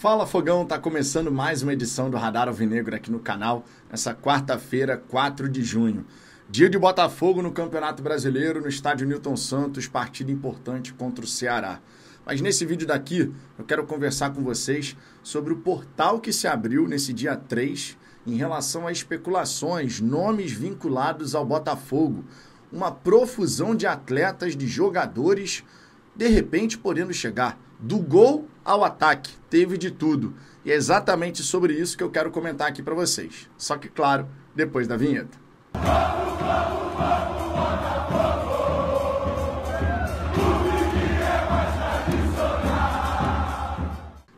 Fala Fogão, tá começando mais uma edição do Radar Alvinegro aqui no canal, nessa quarta-feira, 4 de junho. Dia de Botafogo no Campeonato Brasileiro, no estádio Newton Santos, partida importante contra o Ceará. Mas nesse vídeo daqui, eu quero conversar com vocês sobre o portal que se abriu nesse dia 3 em relação a especulações, nomes vinculados ao Botafogo, uma profusão de atletas, de jogadores, de repente podendo chegar do gol ao ataque, teve de tudo. E é exatamente sobre isso que eu quero comentar aqui para vocês. Só que, claro, depois da vinheta.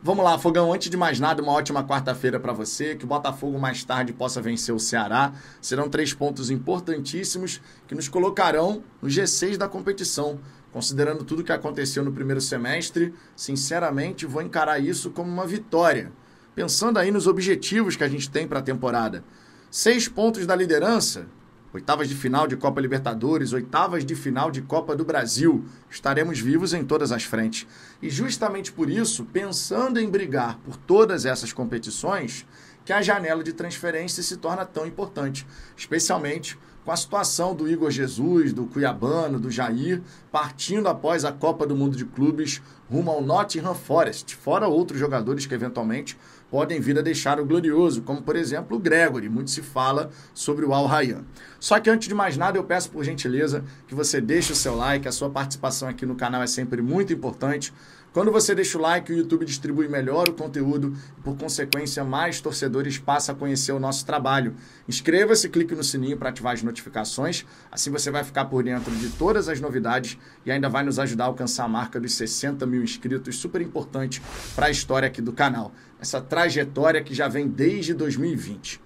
Vamos lá, Fogão, antes de mais nada, uma ótima quarta-feira para você, que o Botafogo mais tarde possa vencer o Ceará. Serão 3 pontos importantíssimos que nos colocarão no G6 da competição. Considerando tudo que aconteceu no primeiro semestre, sinceramente vou encarar isso como uma vitória. Pensando aí nos objetivos que a gente tem para a temporada. 6 pontos da liderança, oitavas de final de Copa Libertadores, oitavas de final de Copa do Brasil. Estaremos vivos em todas as frentes. E justamente por isso, pensando em brigar por todas essas competições, que a janela de transferência se torna tão importante, especialmente com a situação do Igor Jesus, do Cuiabano, do Jair, partindo após a Copa do Mundo de Clubes rumo ao Nottingham Forest, fora outros jogadores que eventualmente podem vir a deixar o glorioso, como por exemplo o Gregory, muito se fala sobre o Al Rayyan. Só que antes de mais nada eu peço por gentileza que você deixe o seu like, a sua participação aqui no canal é sempre muito importante. Quando você deixa o like, o YouTube distribui melhor o conteúdo e, por consequência, mais torcedores passam a conhecer o nosso trabalho. Inscreva-se, clique no sininho para ativar as notificações, assim você vai ficar por dentro de todas as novidades e ainda vai nos ajudar a alcançar a marca dos 60 mil inscritos, super importante para a história aqui do canal. Essa trajetória que já vem desde 2020.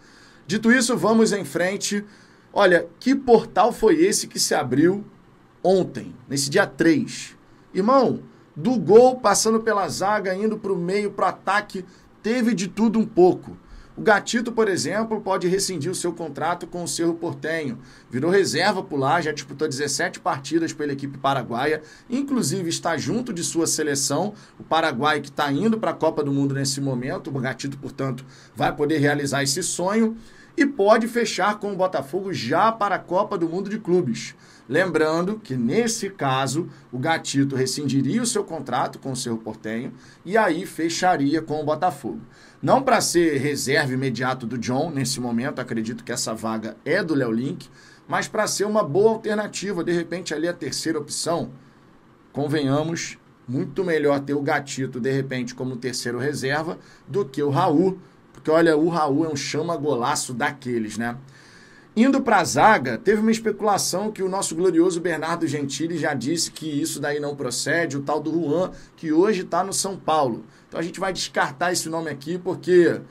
Dito isso, vamos em frente. Olha, que portal foi esse que se abriu ontem, nesse dia 3? Irmão, do gol, passando pela zaga, indo para o meio, para o ataque, teve de tudo um pouco. O Gatito, por exemplo, pode rescindir o seu contrato com o Cerro Porteño. Virou reserva por lá, já disputou 17 partidas pela equipe paraguaia, inclusive está junto de sua seleção, o Paraguai que está indo para a Copa do Mundo nesse momento. O Gatito, portanto, vai poder realizar esse sonho e pode fechar com o Botafogo já para a Copa do Mundo de Clubes. Lembrando que, nesse caso, o Gatito rescindiria o seu contrato com o Cerro Porteño e aí fecharia com o Botafogo. Não para ser reserva imediato do John, nesse momento, acredito que essa vaga é do Léo Link, mas para ser uma boa alternativa, de repente ali a terceira opção. Convenhamos, muito melhor ter o Gatito, de repente, como terceiro reserva do que o Raul, porque olha, o Raul é um chama-golaço daqueles, né? Indo para a zaga, teve uma especulação que o nosso glorioso Bernardo Gentili já disse que isso daí não procede, o tal do Juan, que hoje está no São Paulo. Então a gente vai descartar esse nome aqui porque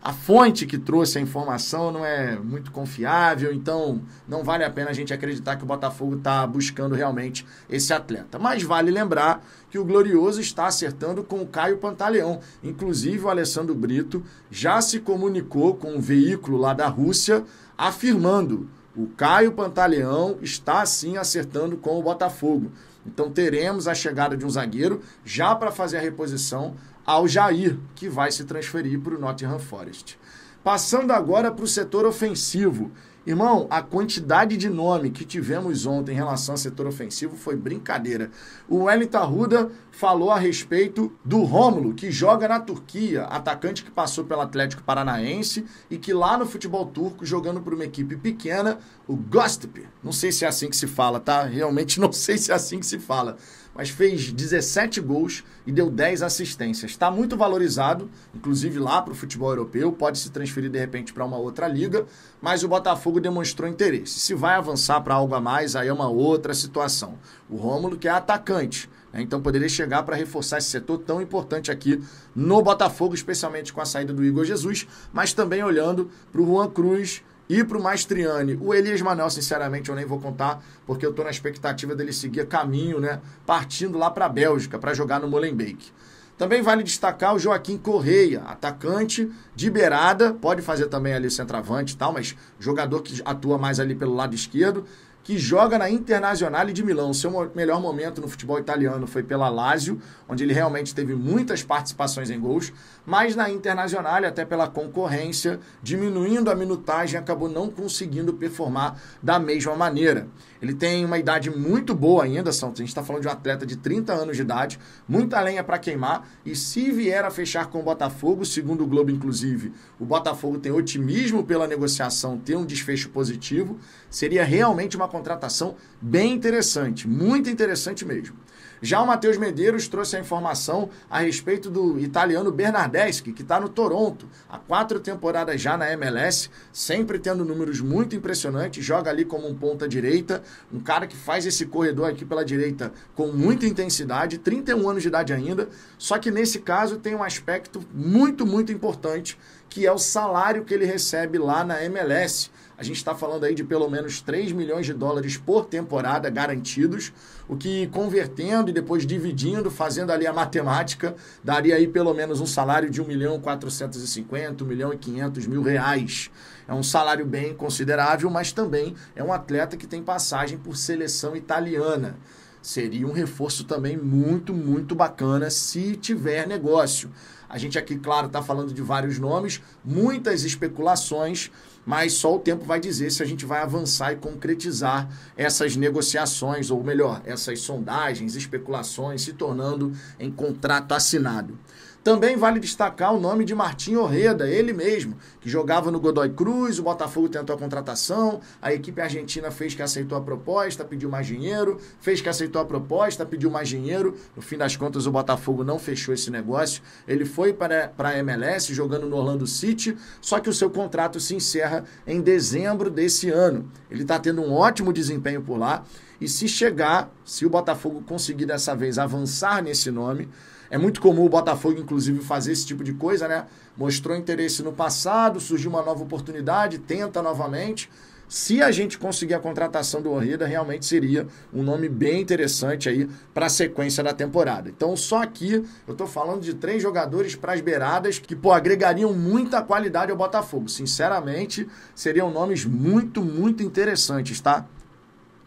a fonte que trouxe a informação não é muito confiável, então não vale a pena a gente acreditar que o Botafogo está buscando realmente esse atleta. Mas vale lembrar que o glorioso está acertando com o Caio Pantaleão. Inclusive o Alessandro Brito já se comunicou com um veículo lá da Rússia afirmando: o Caio Pantaleão está sim acertando com o Botafogo. Então teremos a chegada de um zagueiro já para fazer a reposição ao Jair, que vai se transferir para o Nottingham Forest. Passando agora para o setor ofensivo. Irmão, a quantidade de nome que tivemos ontem em relação ao setor ofensivo foi brincadeira. O Wellington Arruda falou a respeito do Rômulo, que joga na Turquia, atacante que passou pelo Atlético Paranaense e que lá no futebol turco, jogando por uma equipe pequena, o Göztepe, não sei se é assim que se fala, tá? Realmente não sei se é assim que se fala, mas fez 17 gols e deu 10 assistências. Está muito valorizado, inclusive lá para o futebol europeu, pode se transferir de repente para uma outra liga, mas o Botafogo demonstrou interesse. Se vai avançar para algo a mais, aí é uma outra situação. O Rômulo, que é atacante, né? Então poderia chegar para reforçar esse setor tão importante aqui no Botafogo, especialmente com a saída do Igor Jesus, mas também olhando para o Juan Cruz e para o Mastriani. O Elias Manuel, sinceramente, eu nem vou contar, porque eu estou na expectativa dele seguir caminho, né? Partindo lá para a Bélgica, para jogar no Molenbeek. Também vale destacar o Joaquim Correia, atacante de beirada, pode fazer também ali o centroavante e tal, mas jogador que atua mais ali pelo lado esquerdo. que joga na Internazionale de Milão. Seu melhor momento no futebol italiano foi pela Lazio, onde ele realmente teve muitas participações em gols, mas na Internazionale, até pela concorrência, diminuindo a minutagem, acabou não conseguindo performar da mesma maneira. Ele tem uma idade muito boa ainda, Santos. A gente está falando de um atleta de 30 anos de idade, muita lenha para queimar, e se vier a fechar com o Botafogo, segundo o Globo, inclusive, o Botafogo tem otimismo pela negociação, ter um desfecho positivo, seria realmente uma contratação bem interessante, muito interessante mesmo. Já o Matheus Medeiros trouxe a informação a respeito do italiano Bernardeschi, que está no Toronto, há 4 temporadas já na MLS, sempre tendo números muito impressionantes, joga ali como um ponta-direita, um cara que faz esse corredor aqui pela direita com muita intensidade, 31 anos de idade ainda, só que nesse caso tem um aspecto muito, muito importante, que é o salário que ele recebe lá na MLS. A gente está falando aí de pelo menos 3 milhões de dólares por temporada garantidos, o que convertendo e depois dividindo, fazendo ali a matemática, daria aí pelo menos um salário de 1.450.000, 1.500.000 reais. É um salário bem considerável, mas também é um atleta que tem passagem por seleção italiana. Seria um reforço também muito, muito bacana se tiver negócio. A gente aqui, claro, está falando de vários nomes, muitas especulações, mas só o tempo vai dizer se a gente vai avançar e concretizar essas negociações, ou melhor, essas sondagens, especulações, se tornando em contrato assinado. Também vale destacar o nome de Martín Orreda, ele mesmo, que jogava no Godoy Cruz, o Botafogo tentou a contratação, a equipe argentina fez que aceitou a proposta, pediu mais dinheiro, fez que aceitou a proposta, pediu mais dinheiro, no fim das contas o Botafogo não fechou esse negócio, ele foi para a MLS jogando no Orlando City, só que o seu contrato se encerra em dezembro desse ano. Ele está tendo um ótimo desempenho por lá, e se o Botafogo conseguir dessa vez avançar nesse nome, é muito comum o Botafogo, inclusive, fazer esse tipo de coisa, né? Mostrou interesse no passado, surgiu uma nova oportunidade, tenta novamente. Se a gente conseguir a contratação do Orreda, realmente seria um nome bem interessante aí para a sequência da temporada. Então, só aqui eu estou falando de 3 jogadores para as beiradas que, agregariam muita qualidade ao Botafogo. Sinceramente, seriam nomes muito, muito interessantes, tá?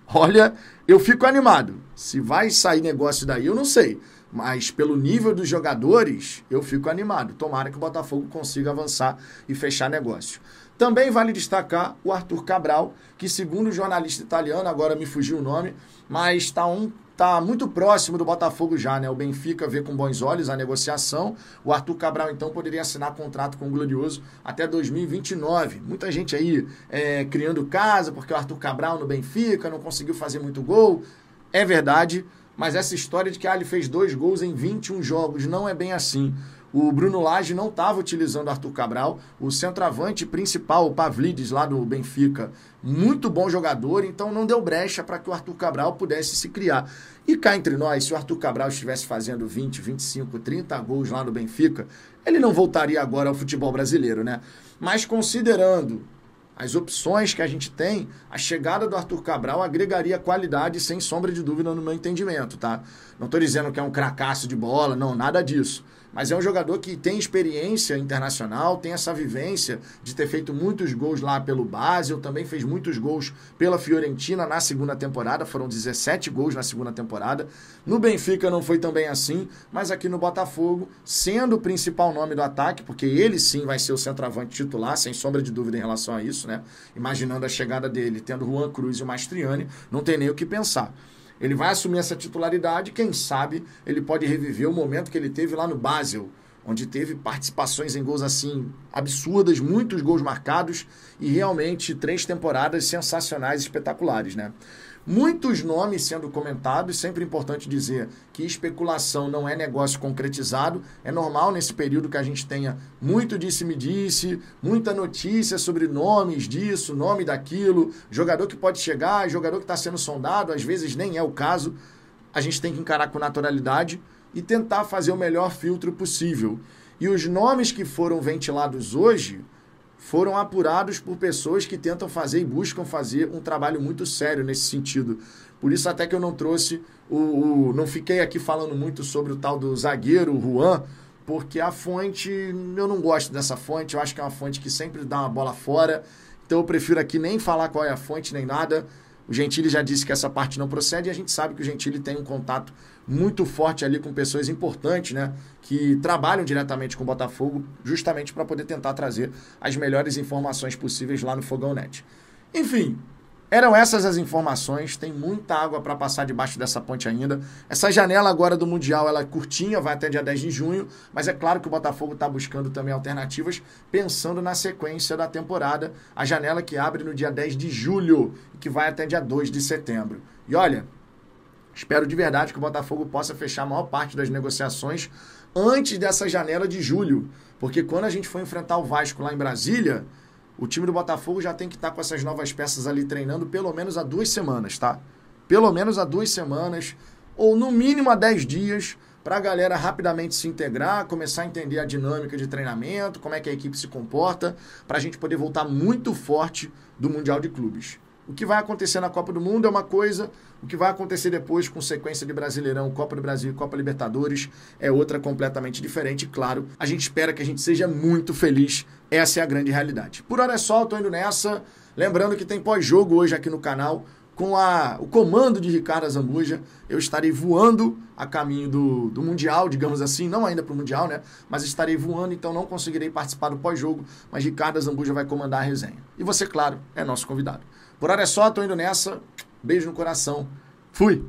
Olha, eu fico animado. Se vai sair negócio daí, eu não sei. Mas pelo nível dos jogadores, eu fico animado. Tomara que o Botafogo consiga avançar e fechar negócio. Também vale destacar o Arthur Cabral, que segundo o jornalista italiano, agora me fugiu o nome, mas está muito próximo do Botafogo já, né? O Benfica vê com bons olhos a negociação. O Arthur Cabral, então, poderia assinar contrato com o Glorioso até 2029. Muita gente aí criando casa, porque o Arthur Cabral no Benfica não conseguiu fazer muito gol. É verdade. Mas essa história de que ele fez 2 gols em 21 jogos, não é bem assim. O Bruno Lage não estava utilizando o Arthur Cabral. O centroavante principal, o Pavlidis, lá do Benfica, muito bom jogador, então não deu brecha para que o Arthur Cabral pudesse se criar. E cá entre nós, se o Arthur Cabral estivesse fazendo 20, 25, 30 gols lá no Benfica, ele não voltaria agora ao futebol brasileiro, né? Mas considerando as opções que a gente tem, a chegada do Arthur Cabral agregaria qualidade sem sombra de dúvida no meu entendimento, tá? Não estou dizendo que é um cracaço de bola, não, nada disso. Mas é um jogador que tem experiência internacional, tem essa vivência de ter feito muitos gols lá pelo Basel, também fez muitos gols pela Fiorentina na segunda temporada, foram 17 gols na segunda temporada. No Benfica não foi também assim, mas aqui no Botafogo, sendo o principal nome do ataque, porque ele sim vai ser o centroavante titular, sem sombra de dúvida em relação a isso, né? Imaginando a chegada dele, tendo Juan Cruz e o Mastriani, não tem nem o que pensar. Ele vai assumir essa titularidade, quem sabe ele pode reviver o momento que ele teve lá no Basel, onde teve participações em gols assim absurdas, muitos gols marcados e realmente 3 temporadas sensacionais, espetaculares, né? Muitos nomes sendo comentados, sempre importante dizer que especulação não é negócio concretizado. É normal nesse período que a gente tenha muito disse-me-disse, muita notícia sobre nomes disso, nome daquilo, jogador que pode chegar, jogador que está sendo sondado, às vezes nem é o caso. A gente tem que encarar com naturalidade e tentar fazer o melhor filtro possível. E os nomes que foram ventilados hoje foram apurados por pessoas que tentam fazer e buscam fazer um trabalho muito sério nesse sentido. Por isso até que eu não trouxe, não fiquei aqui falando muito sobre o tal do zagueiro, o Juan, porque a fonte, eu não gosto dessa fonte, eu acho que é uma fonte que sempre dá uma bola fora, então eu prefiro aqui nem falar qual é a fonte nem nada. O Gentili já disse que essa parte não procede e a gente sabe que o Gentili tem um contato muito forte ali com pessoas importantes, né? Que trabalham diretamente com o Botafogo justamente para poder tentar trazer as melhores informações possíveis lá no Fogão Net. Enfim, eram essas as informações, tem muita água para passar debaixo dessa ponte ainda. Essa janela agora do Mundial, ela é curtinha, vai até dia 10 de junho, mas é claro que o Botafogo está buscando também alternativas, pensando na sequência da temporada, a janela que abre no dia 10 de julho e que vai até dia 2 de setembro. E olha, espero de verdade que o Botafogo possa fechar a maior parte das negociações antes dessa janela de julho, porque quando a gente for enfrentar o Vasco lá em Brasília, o time do Botafogo já tem que estar com essas novas peças ali treinando pelo menos há 2 semanas, tá? Pelo menos há 2 semanas, ou no mínimo há 10 dias, para a galera rapidamente se integrar, começar a entender a dinâmica de treinamento, como é que a equipe se comporta, para a gente poder voltar muito forte do Mundial de Clubes. O que vai acontecer na Copa do Mundo é uma coisa, o que vai acontecer depois com sequência de Brasileirão, Copa do Brasil e Copa Libertadores é outra completamente diferente. E claro, a gente espera que a gente seja muito feliz. Essa é a grande realidade. Por hora é só, eu tô indo nessa. Lembrando que tem pós-jogo hoje aqui no canal com o comando de Ricardo Azambuja. Eu estarei voando a caminho do Mundial, digamos assim, não ainda para o Mundial, né? Mas estarei voando, então não conseguirei participar do pós-jogo, mas Ricardo Azambuja vai comandar a resenha. E você, claro, é nosso convidado. Por hora é só, tô indo nessa. Beijo no coração. Fui!